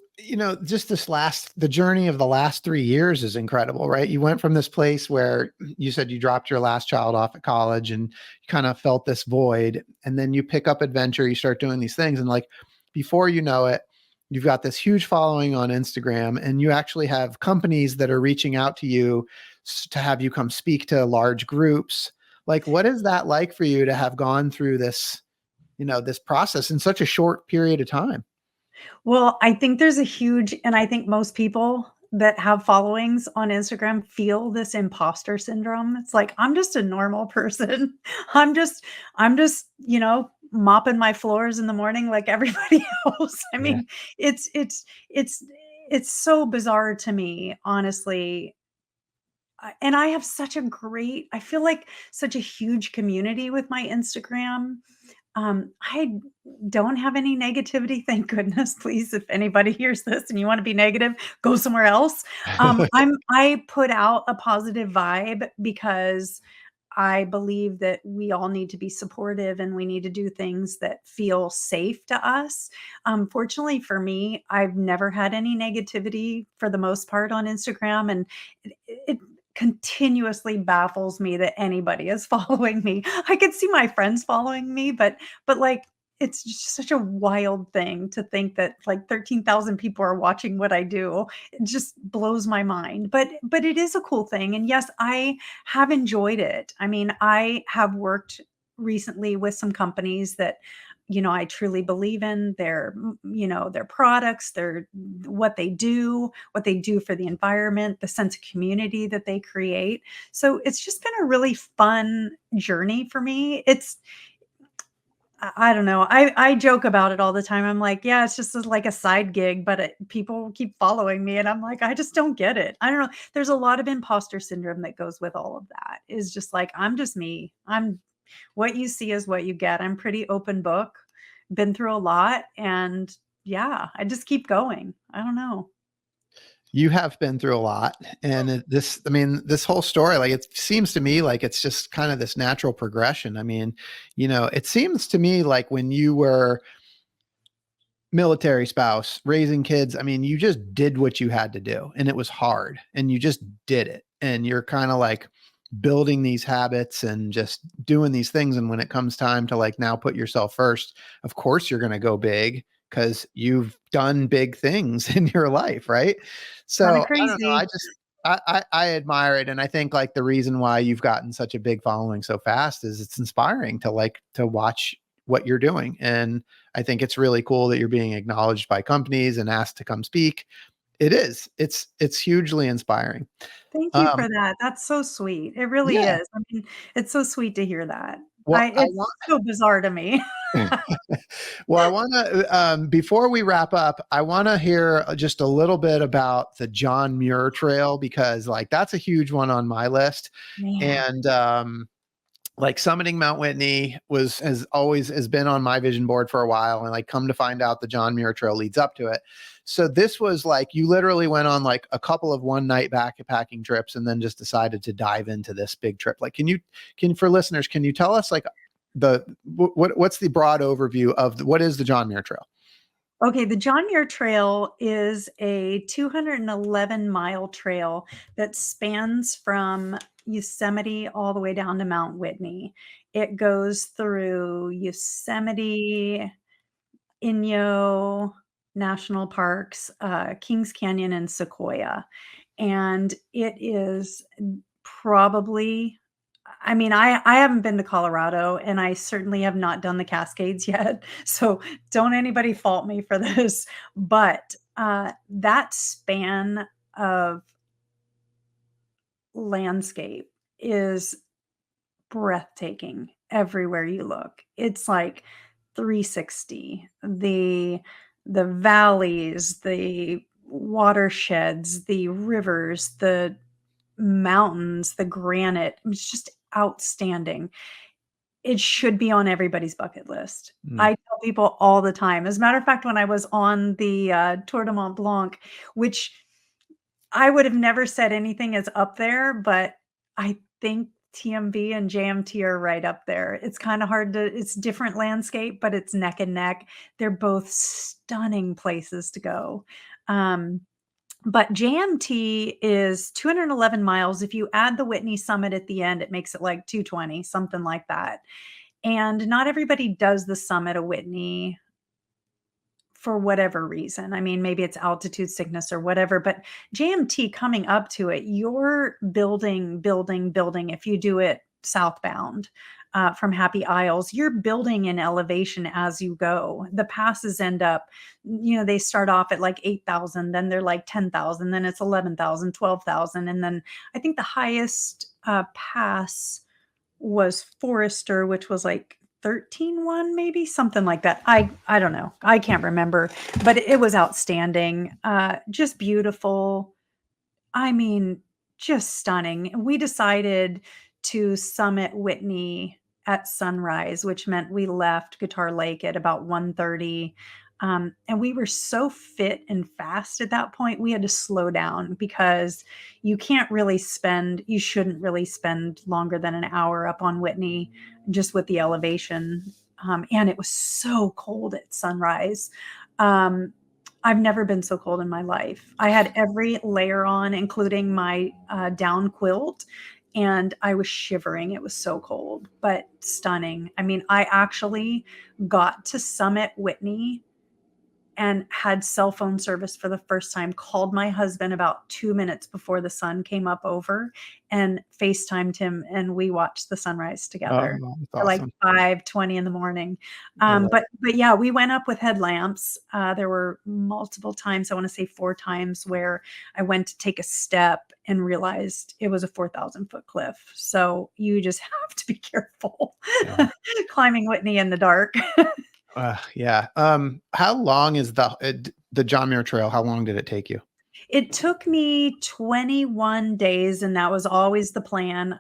just the journey of the last 3 years is incredible, right? You went from this place where you said you dropped your last child off at college and you kind of felt this void. And then you pick up adventure, you start doing these things. And like, before you know it, you've got this huge following on Instagram, and you actually have companies that are reaching out to you to have you come speak to large groups. Like, what is that like for you to have gone through this, this process in such a short period of time? well, I think there's a huge, and I think most people that have followings on Instagram feel this imposter syndrome. It's like, I'm just a normal person. I'm just, mopping my floors in the morning like everybody else. I Yeah. mean, it's it's so bizarre to me, honestly. And I have I feel like such a huge community with my Instagram. I don't have any negativity, thank goodness. Please, if anybody hears this and you want to be negative, go somewhere else. I put out a positive vibe because I believe that we all need to be supportive and we need to do things that feel safe to us. Fortunately for me, I've never had any negativity for the most part on Instagram, and it continuously baffles me that anybody is following me. I could see my friends following me, but like, it's just such a wild thing to think that like 13,000 people are watching what I do. It just blows my mind. But it is a cool thing. And yes, I have enjoyed it. I mean, I have worked recently with some companies that I truly believe in their products, what they do for the environment, the sense of community that they create. So it's just been a really fun journey for me. I don't know. I joke about it all the time. I'm like, yeah, it's just like a side gig, but people keep following me, and I'm like, I just don't get it. I don't know. There's a lot of imposter syndrome that goes with all of that. Is just like, I'm just me. I'm What you see is what you get. I'm pretty open book, been through a lot, and yeah, I just keep going. I don't know. You have been through a lot, and this whole story, like, it seems to me like it's just kind of this natural progression. I mean, it seems to me like when you were military spouse, raising kids, I mean, you just did what you had to do, and it was hard, and you just did it. And you're kind of like building these habits and just doing these things. And when it comes time to like now put yourself first, of course you're going to go big because you've done big things in your life, right? Kind of So I don't know. crazy. I admire it. And I think like the reason why you've gotten such a big following so fast is it's inspiring to watch what you're doing. And I think it's really cool that you're being acknowledged by companies and asked to come speak. It is. It's hugely inspiring. Thank you Um, for that. That's so sweet. It really yeah. is. I mean, it's so sweet to hear that. Well, I It's so bizarre to me. Well, I want to, before we wrap up, I want to hear just a little bit about the John Muir Trail, because like that's a huge one on my list. Man. And like summiting Mount Whitney has been on my vision board for a while, and like come to find out the John Muir Trail leads up to it. So this was like you literally went on like a couple of one night backpacking trips and then just decided to dive into this big trip. Like, for listeners, can you tell us like what's the broad overview of what is the John Muir Trail? Okay, the John Muir Trail is a 211-mile trail that spans from Yosemite all the way down to Mount Whitney. It goes through Yosemite, Inyo National Parks, Kings Canyon, and Sequoia. And it is probably, I mean, I haven't been to Colorado, and I certainly have not done the Cascades yet, so don't anybody fault me for this, but, that span of landscape is breathtaking everywhere you look. It's like 360. The valleys, the watersheds, the rivers, the mountains, the granite, it's just outstanding. It should be on everybody's bucket list. Mm. I tell people all the time. As a matter of fact, when I was on the, Tour de Mont Blanc, which I would have never said anything is up there, but I think TMB and JMT are right up there. It's kinda hard to, it's different landscape, but it's neck and neck. They're both stunning places to go. Um, but JMT is 211 miles. If you add the Whitney Summit at the end, it makes it like 220, something like that. And not everybody does the summit of Whitney for whatever reason. I mean, maybe it's altitude sickness or whatever, but JMT coming up to it, you're building, building, building. If you do it southbound from Happy Isles, you're building in elevation as you go. The passes end up, they start off at like 8,000, then they're like 10,000, then it's 11,000, 12,000. And then I think the highest pass was Forester, which was like 13.1, maybe something like that. I don't know. I can't remember, but it was outstanding. Just beautiful. I mean, just stunning. We decided to summit Whitney at sunrise, which meant we left Guitar Lake at about 1:30. And we were so fit and fast at that point, we had to slow down because you shouldn't really spend longer than an hour up on Whitney just with the elevation. And it was so cold at sunrise. Um, I've never been so cold in my life. I had every layer on, including my down quilt, and I was shivering. It was so cold, but stunning. I mean, I actually got to summit Whitney and had cell phone service for the first time, called my husband about 2 minutes before the sun came up over and FaceTimed him, and we watched the sunrise Oh, together that's at like awesome. 5:20 in the morning. I love But yeah, we went up with headlamps. There were multiple times, I wanna say 4 times, where I went to take a step and realized it was a 4,000-foot cliff. So you just have to be careful Yeah. climbing Whitney in the dark. Yeah. How long is the John Muir Trail? How long did it take you? It took me 21 days, and that was always the plan.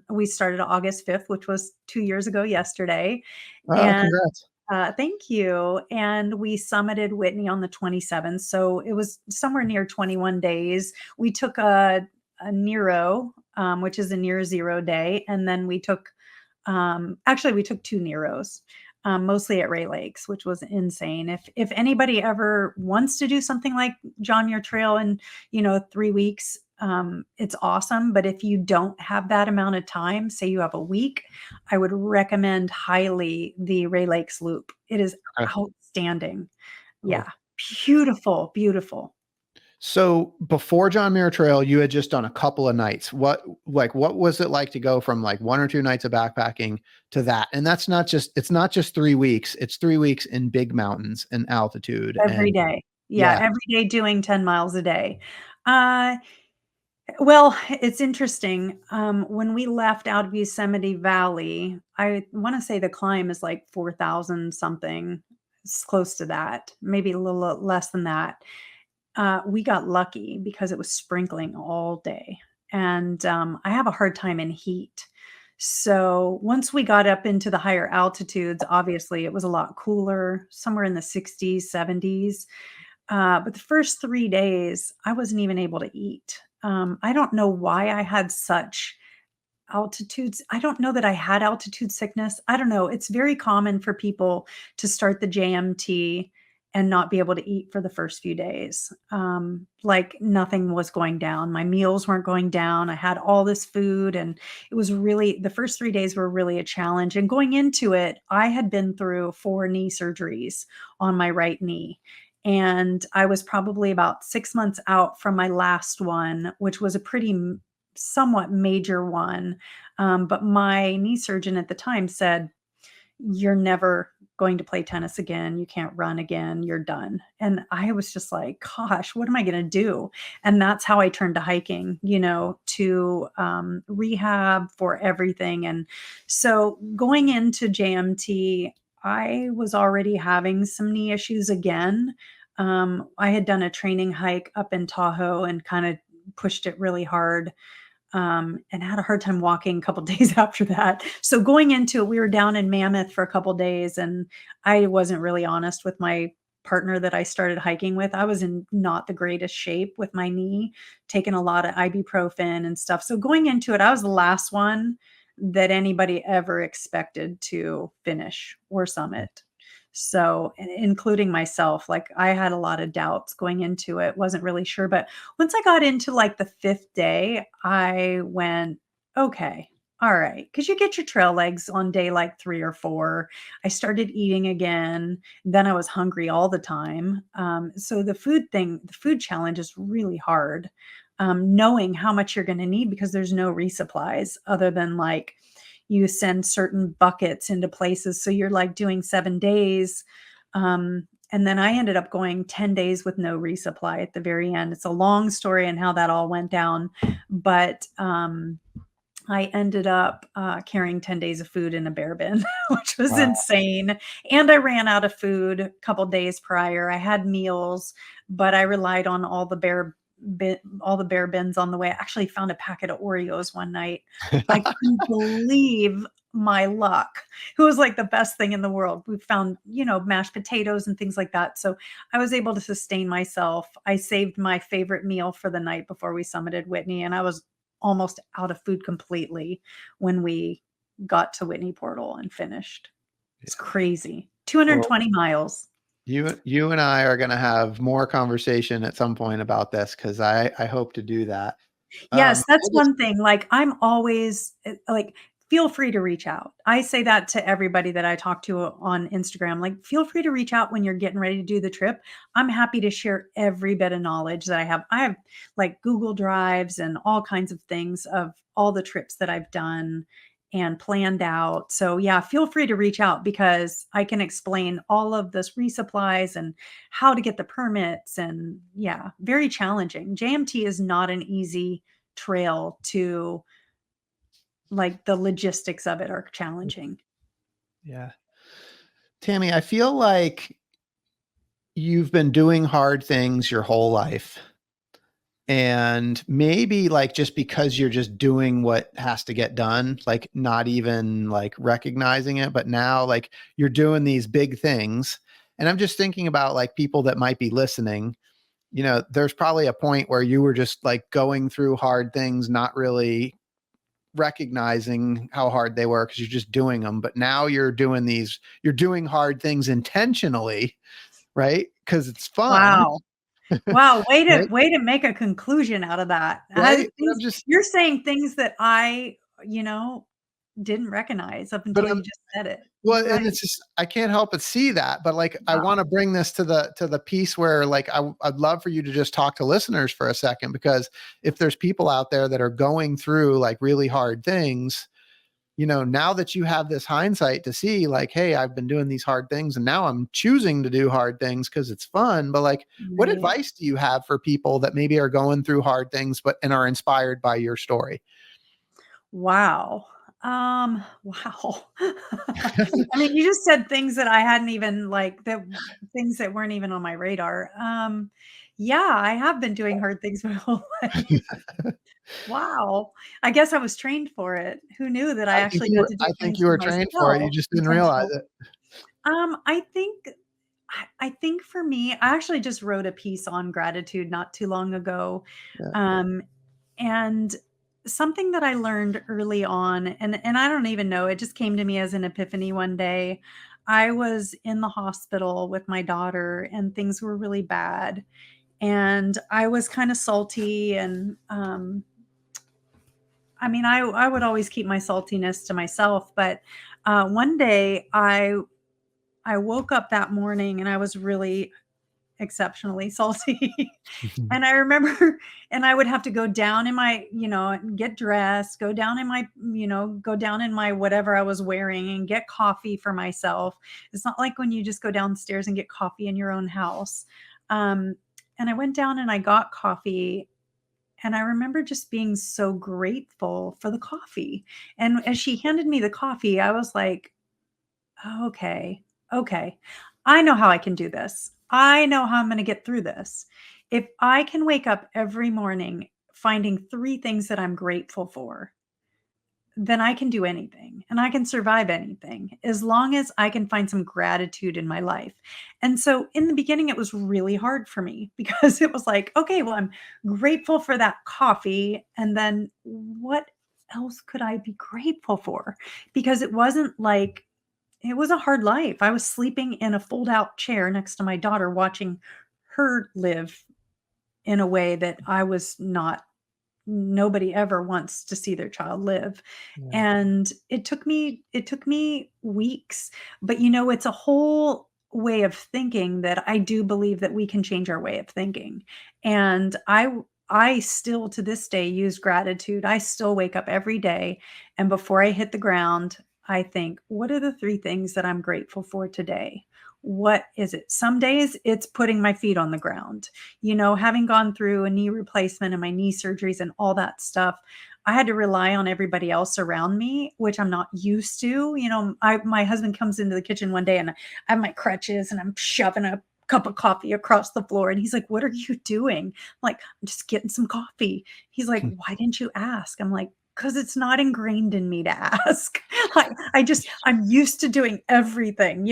We started August 5th, which was 2 years ago yesterday, Oh, and congrats. thank you, and we summited Whitney on the 27th, so it was somewhere near 21 days. We took a Nero, which is a near zero day, and then actually, we took 2 Neros, mostly at Ray Lakes, which was insane. If anybody ever wants to do something like John Muir Trail in, 3 weeks, it's awesome. But if you don't have that amount of time, say you have a week, I would recommend highly the Ray Lakes Loop. It is Okay, outstanding. cool. Yeah. Beautiful, beautiful. So before John Muir Trail, you had just done a couple of nights. What was it like to go from like 1 or 2 nights of backpacking to that? And it's not just 3 weeks. It's 3 weeks in big mountains and altitude. Every And day. Yeah, yeah. every day doing 10 miles a day. Uh, well, it's interesting. When we left out of Yosemite Valley, I wanna say the climb is like 4,000 something. It's close to that, maybe a little less than that. We got lucky because it was sprinkling all day, and, I have a hard time in heat. So, once we got up into the higher altitudes, obviously, it was a lot cooler, somewhere in the 60s, 70s. But the first 3 days, I wasn't even able to eat. I don't know why I had such altitudes. I don't know that I had altitude sickness. I don't know. It's very common for people to start the JMT and not be able to eat for the first few days. Like nothing was going down. My meals weren't going down. I had all this food, and it was really, the first 3 days were really a challenge. And going into it, I had been through 4 knee surgeries on my right knee. And I was probably about 6 months out from my last one, which was a somewhat major one. But my knee surgeon at the time said, "You're never going to play tennis again. You can't run again. You're done." And I was just like, gosh, what am I going to do? And that's how I turned to hiking, to rehab for everything. And so going into JMT, I was already having some knee issues again. I had done a training hike up in Tahoe and kind of pushed it really hard, and had a hard time walking a couple days after that. So going into it, we were down in Mammoth for a couple days, and I wasn't really honest with my partner that I started hiking with. I was in not the greatest shape with my knee, taking a lot of ibuprofen and stuff. So going into it, I was the last one that anybody ever expected to finish or summit. So, including myself, like I had a lot of doubts going into it, wasn't really sure. But once I got into like the fifth day, I went, okay, all right. Cause you get your trail legs on day like 3 or 4. I started eating again. Then I was hungry all the time. So the food challenge is really hard. Knowing how much you're going to need, because there's no resupplies other than like you send certain buckets into places. So you're like doing 7 days. And then I ended up going 10 days with no resupply at the very end. It's a long story and how that all went down. But I ended up carrying 10 days of food in a bear bin, which was Wow. insane. And I ran out of food a couple days prior. I had meals, but I relied on all the bear bins on the way. I actually found a packet of Oreos one night. I couldn't believe my luck. It was like the best thing in the world. We found, mashed potatoes and things like that. So I was able to sustain myself. I saved my favorite meal for the night before we summited Whitney, and I was almost out of food completely when we got to Whitney Portal and finished. It's crazy. Well, 220 miles. you and I are going to have more conversation at some point about this, because I hope to do that. Yes, I that's just one thing. Like, I'm always like, feel free to reach out. I say that to everybody that I talk to on Instagram. Like, feel free to reach out when you're getting ready to do the trip. I'm happy to share every bit of knowledge that I have. I have like Google Drives and all kinds of things of all the trips that I've done and planned out. So yeah, feel free to reach out, because I can explain all of this resupplies and how to get the permits. And yeah, very challenging. JMT is not an easy trail to, like, the logistics of it are challenging. Yeah. Tami, I feel like you've been doing hard things your whole life. And maybe like just because you're just doing what has to get done, like not even like recognizing it, but now like you're doing these big things. And I'm just thinking about like people that might be listening. There's probably a point where you were just like going through hard things, not really recognizing how hard they were because you're just doing them. But now you're doing hard things intentionally, right? Because it's fun, Wow. Wow, way to right? way to make a conclusion out of that. Right. And I'm just, You're saying things that I, didn't recognize up but until you I'm, just said it. You're well, right. and it's just I can't help but see that. But like I Wow. want to bring this to the piece where like I'd love for you to just talk to listeners for a second, because if there's people out there that are going through like really hard things, now that you have this hindsight to see like, hey, I've been doing these hard things and now I'm choosing to do hard things because it's fun. But like, what Right. advice do you have for people that maybe are going through hard things and are inspired by your story? Wow. Wow. I mean, you just said things that I hadn't even like that things that weren't even on my radar. Yeah, I have been doing hard things my whole life. Wow. I guess I was trained for it. Who knew that I actually got to do I think things you for were trained for it. You myself just didn't realize intentionally? it. I think I think for me, I actually just wrote a piece on gratitude not too long ago. Yeah. Um, and something that I learned early on, and I don't even know, it just came to me as an epiphany one day. I was in the hospital with my daughter and things were really bad. And I was kind of salty. And I mean, I would always keep my saltiness to myself. But one day I woke up that morning and I was really exceptionally salty. And I remember, and I would have to go down in my, get dressed, go down in my, go down in my whatever I was wearing and get coffee for myself. It's not like when you just go downstairs and get coffee in your own house. And I went down and I got coffee. And I remember just being so grateful for the coffee. And as she handed me the coffee, I was like, "Oh, okay. I know how I can do this. I know how I'm going to get through this. If I can wake up every morning finding 3 things that I'm grateful for, then I can do anything and I can survive anything as long as I can find some gratitude in my life." And so in the beginning, it was really hard for me because it was like, okay, well, I'm grateful for that coffee. And then what else could I be grateful for? Because it was a hard life. I was sleeping in a fold-out chair next to my daughter, watching her live in a way that I was not nobody ever wants to see their child live. Yeah. And it took me weeks, but, it's a whole way of thinking that I do believe that we can change our way of thinking. And I still to this day use gratitude. I still wake up every day, and before I hit the ground, I think, "What are the 3 things that I'm grateful for today?" What is it? Some days it's putting my feet on the ground. Having gone through a knee replacement and my knee surgeries and all that stuff, I had to rely on everybody else around me, which I'm not used to. My husband comes into the kitchen one day and I have my crutches and I'm shoving a cup of coffee across the floor. And he's like, "What are you doing?" I'm like, "I'm just getting some coffee." He's like, "Why didn't you ask?" I'm like, "'Cause it's not ingrained in me to ask." I'm used to doing everything,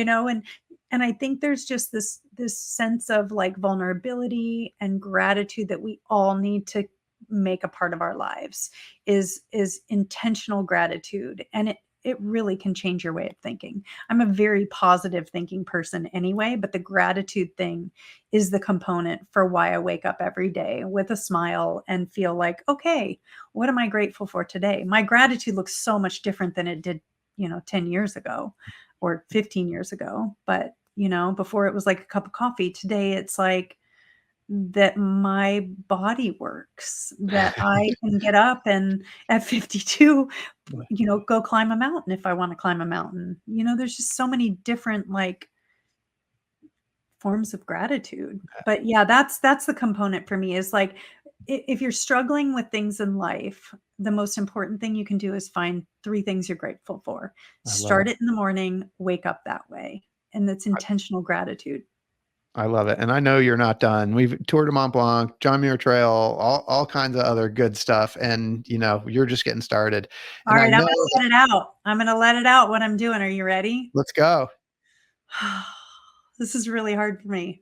and I think there's just this sense of like vulnerability and gratitude that we all need to make a part of our lives is intentional gratitude. And it really can change your way of thinking. I'm a very positive thinking person anyway, but the gratitude thing is the component for why I wake up every day with a smile and feel like, okay, what am I grateful for today? My gratitude looks so much different than it did, 10 years ago or 15 years ago. But before it was like a cup of coffee. Today, it's like that my body works, that I can get up and at 52, go climb a mountain if I want to climb a mountain. There's just so many different like forms of gratitude. But yeah, that's the component for me is like if you're struggling with things in life, the most important thing you can do is find 3 things you're grateful for. I love Start it. it in the morning, wake up that way. And that's intentional gratitude. I love it. And I know you're not done. We've toured de Mont Blanc, John Muir Trail, all kinds of other good stuff. And, you're just getting started. All And I right, I'm know, gonna let it out. I'm gonna let it out what I'm doing. Are you ready? let's go. This is really hard for me.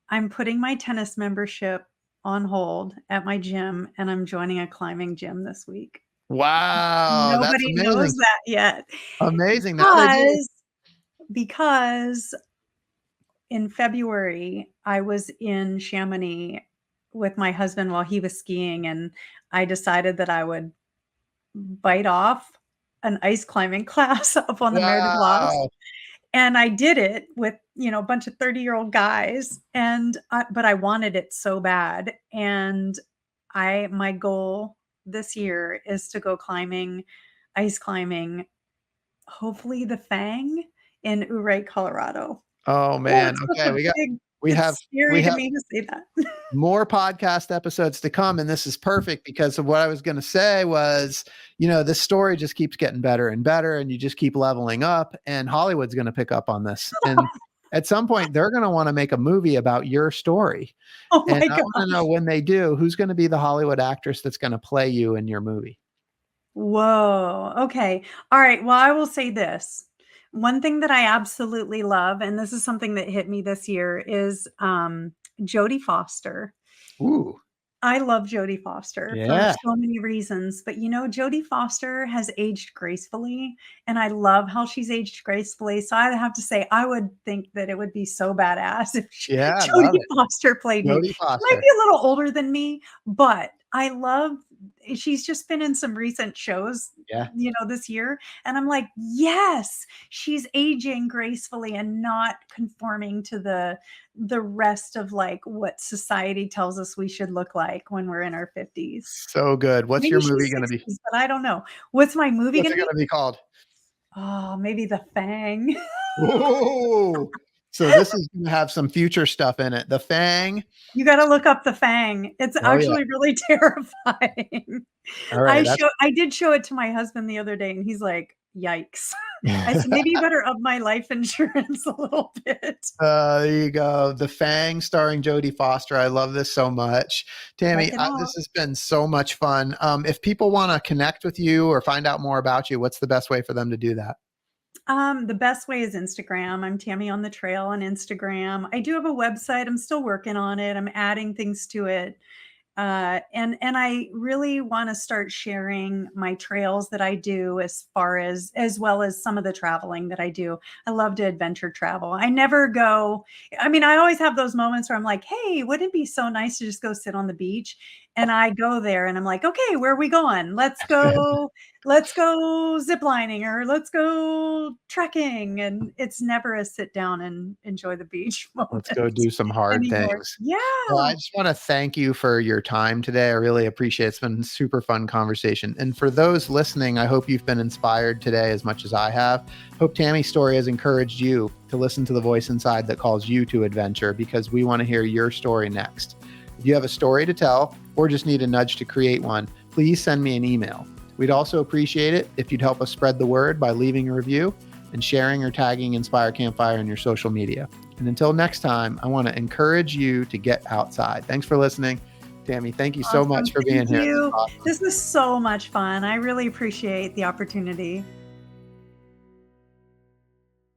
I'm putting my tennis membership on hold at my gym, and I'm joining a climbing gym this week. Wow. That's Nobody knows amazing. that yet Amazing. Now they do. because in February, I was in Chamonix with my husband while he was skiing, and I decided that I would bite off an ice climbing class up on the Mer de Glace. Wow. And I did it with, a bunch of 30-year-old guys, but I wanted it so bad. And my goal this year is to go ice climbing, hopefully the Fang in Ouray, Colorado. Oh Oh, man. it's such Okay. a big We have, it's scary we to have me to say that. more podcast episodes to come. And this is perfect because of what I was going to say was, this story just keeps getting better and better and you just keep leveling up and Hollywood's going to pick up on this. And at some point they're going to want to make a movie about your story. Oh And my I want to know gosh. when they do, who's going to be the Hollywood actress that's going to play you in your movie? Whoa. Okay. All right. Well, I will say this. One thing that I absolutely love, and this is something that hit me this year, is Jodie Foster. Ooh. I love Jodie Foster for Yeah. so many reasons, but, Jodie Foster has aged gracefully, and I love how she's aged gracefully, so I have to say, I would think that it would be so badass if Yeah, I love Jodie it. Foster played me. Jodie She might Foster. be a little older than me, but I love she's just been in some recent shows, Yeah. this year, and I'm like, "Yes, she's aging gracefully and not conforming to the rest of, like, what society tells us we should look like when we're in our 50s." So good. What's Maybe your movie she's gonna be? 60s, but I don't know. What's my movie What's gonna it be? gonna be called? Oh, maybe The Fang. Ooh. So this is gonna have some future stuff in it. The Fang. You gotta look up The Fang. It's Oh, yeah. actually really terrifying. All right. That's I did show it to my husband the other day, and he's like, "Yikes." I said, "Maybe you better up my life insurance a little bit." there you go. The Fang starring Jodie Foster. I love this so much. Check Tami, it out. this has been so much fun. If people want to connect with you or find out more about you, what's the best way for them to do that? The best way is Instagram. I'm Tammy on the Trail on Instagram. I do have a website. I'm still working on it. I'm adding things to it. And I really want to start sharing my trails that I do as well as some of the traveling that I do. I love to adventure travel. I never go, I mean, I always have those moments where I'm like, hey, wouldn't it be so nice to just go sit on the beach? And I go there and I'm like, okay, where are we going? Let's go ziplining or let's go trekking. And it's never a sit down and enjoy the beach Let's moment go do some hard anymore. things. Yeah. Well, I just want to thank you for your time today. I really appreciate it. It's been a super fun conversation. And for those listening, I hope you've been inspired today as much as I have. Hope Tammy's story has encouraged you to listen to the voice inside that calls you to adventure, because we want to hear your story next. If you have a story to tell or just need a nudge to create one, please send me an email. We'd also appreciate it if you'd help us spread the word by leaving a review and sharing or tagging Inspire Campfire in your social media. And until next time, I want to encourage you to get outside. Thanks for listening. Tami, thank you so Awesome. much for being Thank here. you. Awesome. This was so much fun. I really appreciate the opportunity.